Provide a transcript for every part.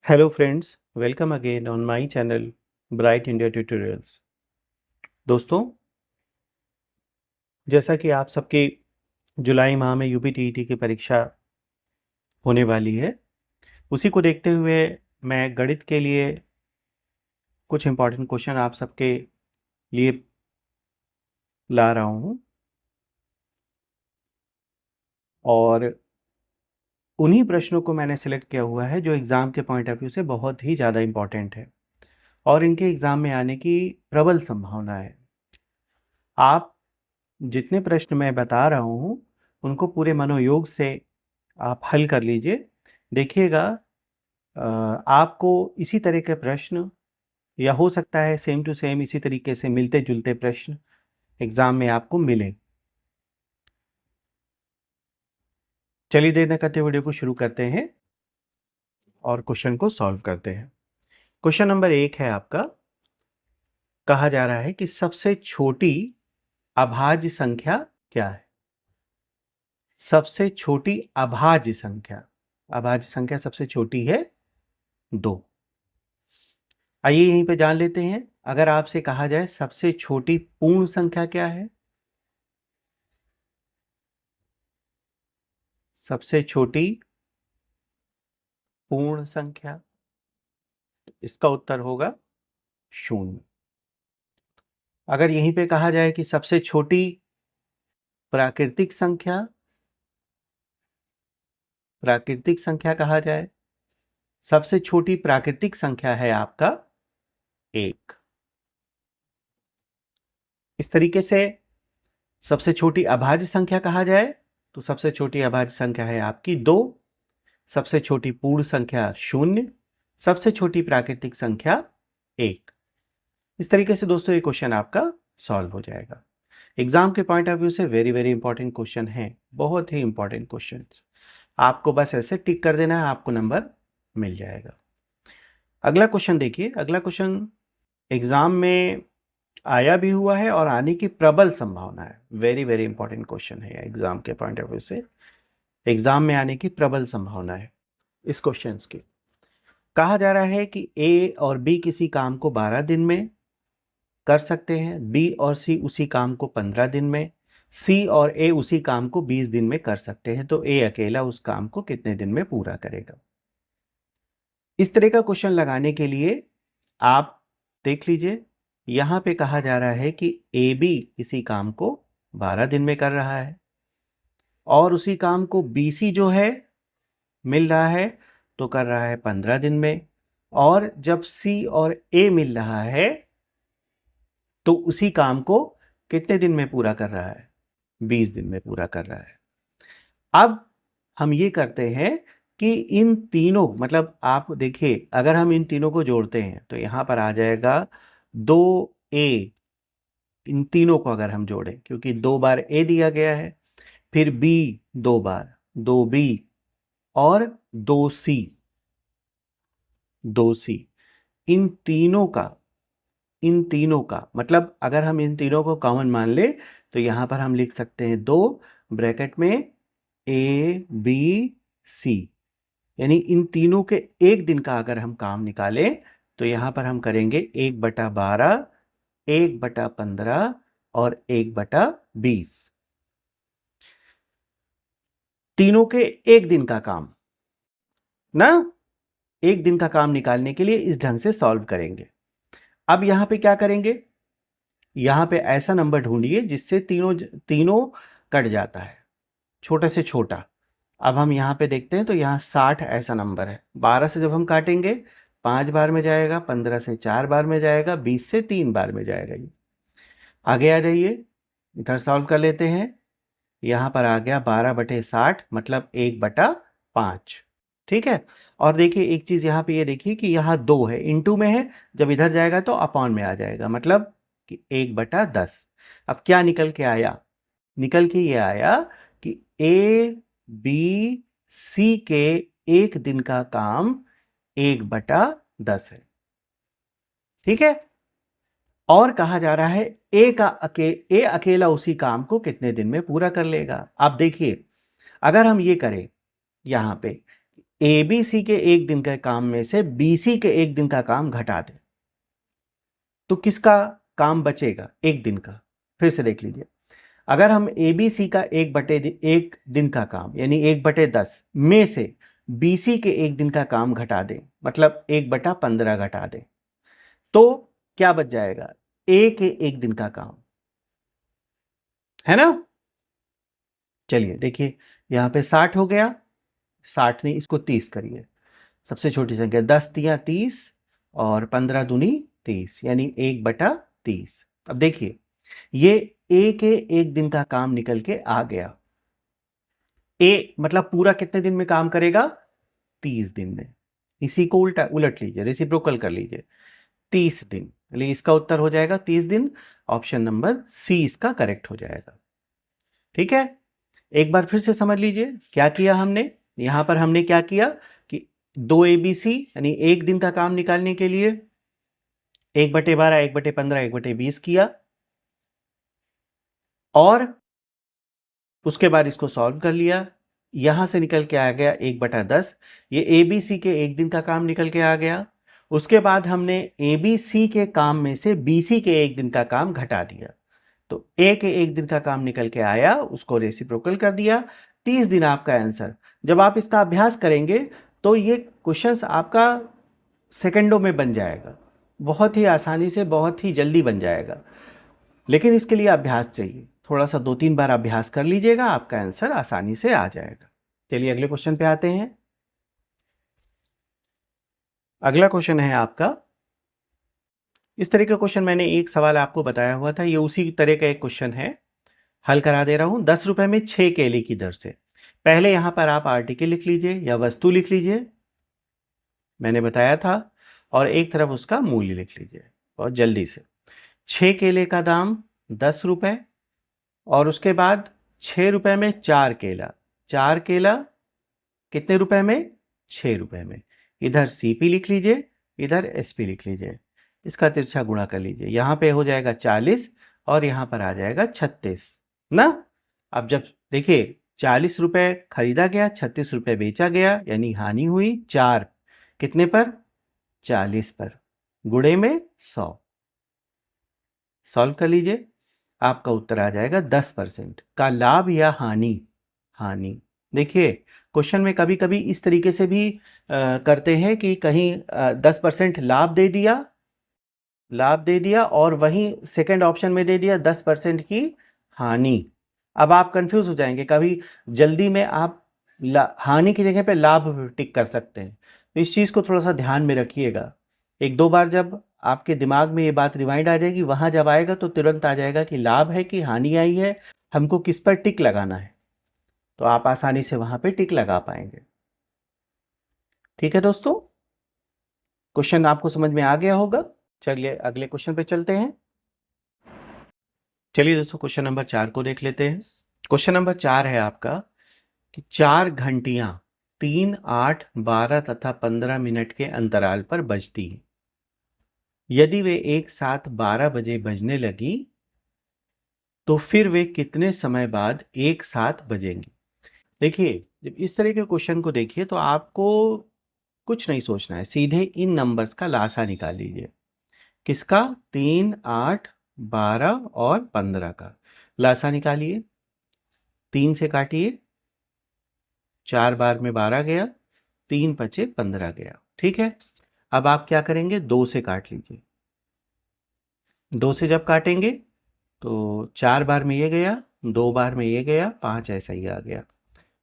Hello friends, welcome again on my channel Bright India Tutorials। दोस्तों, जैसा कि आप सबके जुलाई माह में यूपीटीईटी की परीक्षा होने वाली है, उसी को देखते हुए मैं गणित के लिए कुछ इम्पोर्टेंट क्वेश्चन आप सबके लिए ला रहा हूँ और उन्हीं प्रश्नों को मैंने सिलेक्ट किया हुआ है जो एग्ज़ाम के पॉइंट ऑफ व्यू से बहुत ही ज़्यादा इम्पोर्टेंट है और इनके एग्ज़ाम में आने की प्रबल संभावना है। आप जितने प्रश्न मैं बता रहा हूँ उनको पूरे मनोयोग से आप हल कर लीजिए। देखिएगा आपको इसी तरह के प्रश्न या हो सकता है सेम टू सेम इसी तरीके से मिलते जुलते प्रश्न एग्जाम में आपको मिले। चलिए देर न करते वीडियो को शुरू करते हैं और क्वेश्चन को सॉल्व करते हैं। क्वेश्चन नंबर 1 है आपका। कहा जा रहा है कि सबसे छोटी अभाज्य संख्या क्या है? सबसे छोटी अभाज्य संख्या सबसे छोटी है 2। आइए यहीं पे जान लेते हैं। अगर आपसे कहा जाए सबसे छोटी पूर्ण संख्या क्या है? सबसे छोटी पूर्ण संख्या, इसका उत्तर होगा 0। अगर यहीं पे कहा जाए कि सबसे छोटी प्राकृतिक संख्या कहा जाए, सबसे छोटी प्राकृतिक संख्या है आपका 1। इस तरीके से सबसे छोटी अभाज्य संख्या कहा जाए तो सबसे छोटी अभाज्य संख्या है आपकी 2, सबसे छोटी पूर्ण संख्या 0, सबसे छोटी प्राकृतिक संख्या 1। इस तरीके से दोस्तों ये क्वेश्चन आपका सॉल्व हो जाएगा। एग्जाम के पॉइंट ऑफ व्यू से वेरी वेरी इंपॉर्टेंट क्वेश्चन है, बहुत ही इंपॉर्टेंट क्वेश्चन। आपको बस ऐसे टिक कर देना है, आपको नंबर मिल जाएगा। अगला क्वेश्चन देखिए। अगला क्वेश्चन एग्जाम में आया भी हुआ है और आने की प्रबल संभावना है। वेरी वेरी इंपॉर्टेंट क्वेश्चन है एग्जाम के पॉइंट ऑफ व्यू से। एग्जाम में आने की प्रबल संभावना है इस क्वेश्चन की। कहा जा रहा है कि ए और बी किसी काम को 12 दिन में कर सकते हैं, बी और सी उसी काम को 15 दिन में, सी और ए उसी काम को 20 दिन में कर सकते हैं, तो ए अकेला उस काम को कितने दिन में पूरा करेगा? इस तरह का क्वेश्चन लगाने के लिए आप देख लीजिए, यहां पे कहा जा रहा है कि ए बी किसी काम को 12 दिन में कर रहा है और उसी काम को बी सी जो है मिल रहा है तो कर रहा है 15 दिन में, और जब सी और ए मिल रहा है तो उसी काम को कितने दिन में पूरा कर रहा है? 20 दिन में पूरा कर रहा है। अब हम ये करते हैं कि इन तीनों, मतलब आप देखिए अगर हम इन तीनों को जोड़ते हैं तो यहां पर आ जाएगा 2a। इन तीनों को अगर हम जोड़ें, क्योंकि 2 बार a दिया गया है, फिर b 2 बार, 2b और 2c। इन तीनों का मतलब अगर हम इन तीनों को कॉमन मान ले तो यहां पर हम लिख सकते हैं 2 ब्रैकेट में ए बी सी, यानी इन तीनों के एक दिन का अगर हम काम निकालें तो यहां पर हम करेंगे 1/12, 1/15 और 1/20। तीनों के एक दिन का काम ना, एक दिन का काम निकालने के लिए इस ढंग से सॉल्व करेंगे। अब यहां पे क्या करेंगे, यहां पे ऐसा नंबर ढूंढिए जिससे तीनों कट जाता है, छोटे से छोटा। अब हम यहाँ पे देखते हैं तो यहाँ 60 ऐसा नंबर है। 12 से जब हम काटेंगे 5 बार में जाएगा, 15 से 4 बार में जाएगा, 20 से 3 बार में जाएगा। ये आगे आ जाइए, इधर सॉल्व कर लेते हैं। यहाँ पर आ गया 12/60 मतलब 1/5। ठीक है। और देखिए एक चीज़ यहाँ पे ये देखिए कि यहाँ 2 है, इनटू में है, जब इधर जाएगा तो अपॉन में आ जाएगा, मतलब कि 1/10। अब क्या निकल के आया? निकल के ये आया कि ए बी सी के एक दिन का काम 1/10 है। ठीक है। और कहा जा रहा है ए अकेला उसी काम को कितने दिन में पूरा कर लेगा? आप देखिए अगर हम ये करें, यहां पे ABC के एक दिन के काम में से BC के एक दिन का काम घटा दे तो किसका काम बचेगा एक दिन का। फिर से देख लीजिए, अगर हम ABC का एक दिन का काम यानी 1/10 में से BC के एक दिन का काम घटा दें, मतलब 1/15 घटा दें, तो क्या बच जाएगा? A के एक दिन का काम, है ना। चलिए देखिए, यहां पे 60 हो गया, 60 नहीं, इसको 30 करिए। सबसे छोटी संख्या 10 तिया 30 और 15 दूनी 30 यानी 1/30। अब देखिए, ये A के एक दिन का काम निकल के आ गया। A मतलब पूरा कितने दिन में काम करेगा? 30 दिन में। इसी को उलट लीजिए, रेसिप्रोकल कर लीजिए, 30 दिन। चलिए इसका उत्तर हो जाएगा 30 दिन। ऑप्शन नंबर सी इसका करेक्ट हो जाएगा। ठीक है, एक बार फिर से समझ लीजिए क्या किया हमने। यहां पर हमने क्या किया कि 2 ABC यानी एक दिन का काम निकालने के लिए 1/12, 1/15, 1/20 किया, और उसके बाद इसको सॉल्व कर लिया। यहां से निकल के आ गया 1/10। ये ABC के एक दिन का काम निकल के आ गया। उसके बाद हमने ABC के काम में से BC के एक दिन का काम घटा दिया, तो A के एक दिन का काम निकल के आया, उसको रेसिप्रोकल कर दिया। 30 दिन आपका आंसर। जब आप इसका अभ्यास करेंगे तो ये क्वेश्चंस आपका सेकंडों में बन जाएगा, बहुत ही आसानी से, बहुत ही जल्दी बन जाएगा। लेकिन इसके लिए अभ्यास चाहिए, थोड़ा सा 2-3 बार अभ्यास कर लीजिएगा, आपका आंसर आसानी से आ जाएगा। चलिए अगले क्वेश्चन पे आते हैं। अगला क्वेश्चन है आपका, इस तरह का क्वेश्चन मैंने एक सवाल आपको बताया हुआ था, ये उसी तरह का एक क्वेश्चन है, हल करा दे रहा हूं। 10 रुपए में 6 केले की दर से। पहले यहां पर आप आर्टिकल लिख लीजिए या वस्तु लिख लीजिए, मैंने बताया था, और एक तरफ उसका मूल्य लिख लीजिए बहुत जल्दी से। 6 केले का दाम 10 रुपए, और उसके बाद 6 रुपए में 4 केला। 4 केला कितने रुपए में? 6 रुपए में। इधर CP लिख लीजिए, इधर SP लिख लीजिए, इसका तिरछा गुणा कर लीजिए। यहाँ पे हो जाएगा 40 और यहाँ पर आ जाएगा 36 ना। अब जब देखिए 40 रुपए खरीदा गया, 36 रुपए बेचा गया, यानी हानि हुई 4 कितने पर? 40 पर, गुणे में 100। सॉल्व कर लीजिए, आपका उत्तर आ जाएगा 10% का लाभ या हानि। हानि। देखिए क्वेश्चन में कभी कभी इस तरीके से भी करते हैं कि कहीं 10% लाभ दे दिया और वहीं सेकंड ऑप्शन में दे दिया 10% की हानि। अब आप कंफ्यूज हो जाएंगे, कभी जल्दी में आप हानि की जगह पे लाभ टिक कर सकते हैं, तो इस चीज़ को थोड़ा सा ध्यान में रखिएगा। 1-2 बार जब आपके दिमाग में ये बात रिमाइंड आ जाएगी, वहां जब आएगा तो तुरंत आ जाएगा कि लाभ है कि हानि आई है, हमको किस पर टिक लगाना है, तो आप आसानी से वहां पे टिक लगा पाएंगे। ठीक है दोस्तों, क्वेश्चन आपको समझ में आ गया होगा। चलिए अगले क्वेश्चन पे चलते हैं। चलिए दोस्तों, क्वेश्चन नंबर 4 को देख लेते हैं। क्वेश्चन नंबर 4 है आपका कि 4 घंटियां 3, 8, 12 तथा 15 मिनट के अंतराल पर बजती हैं। यदि वे एक साथ 12 बजे बजने लगी तो फिर वे कितने समय बाद एक साथ बजेंगी? देखिए, जब इस तरह के क्वेश्चन को देखिए तो आपको कुछ नहीं सोचना है, सीधे इन नंबर्स का लासा निकाल लीजिए। किसका? 3, 8, 12 और 15 का लासा निकालिए। 3 से काटिए, 4 बार में 12 गया, 3 बचे 15 गया। ठीक है, अब आप क्या करेंगे? 2 से काट लीजिए। 2 से जब काटेंगे तो 4 बार में ये गया, 2 बार में ये गया, 5 ऐसा ही आ गया।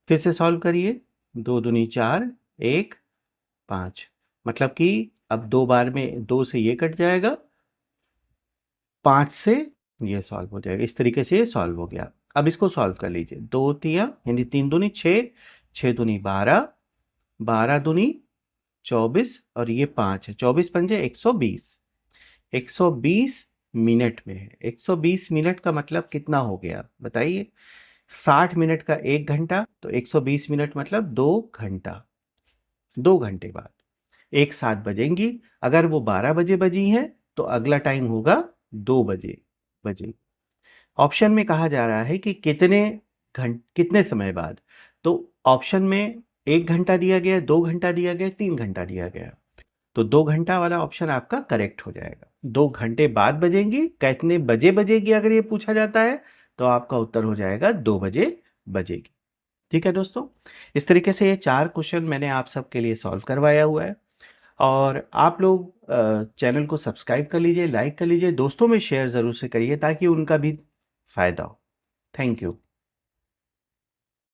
फिर से सॉल्व करिए, 2 दूनी 4, 1, 5, मतलब कि अब 2 बार में 2 से ये कट जाएगा, 5 से ये सॉल्व हो जाएगा। इस तरीके से ये सॉल्व हो गया। अब इसको सॉल्व कर लीजिए। 2 तिया यानी 3 दूनी 6, 6 दूनी 12, 12 दूनी 24 और ये 5 है, 24 पंजे 120। 120 मिनट में है। 120 मिनट का मतलब कितना हो गया बताइए? 60 मिनट का 1 घंटा, तो 120 मिनट मतलब 2 घंटा। 2 घंटे बाद एक साथ बजेंगी। अगर वो 12 बजे बजी हैं तो अगला टाइम होगा 2 बजे बजे। ऑप्शन में कहा जा रहा है कि कितने समय बाद, तो ऑप्शन में 1 घंटा दिया गया, 2 घंटा दिया गया, 3 घंटा दिया गया, तो 2 घंटा वाला ऑप्शन आपका करेक्ट हो जाएगा। 2 घंटे बाद बजेंगी, कितने बजे बजेगी अगर ये पूछा जाता है तो आपका उत्तर हो जाएगा 2 बजे बजेगी। ठीक है दोस्तों, इस तरीके से ये 4 क्वेश्चन मैंने आप सबके लिए सॉल्व करवाया हुआ है। और आप लोग चैनल को सब्सक्राइब कर लीजिए, लाइक कर लीजिए, दोस्तों में शेयर ज़रूर से करिए ताकि उनका भी फ़ायदा हो। Thank you.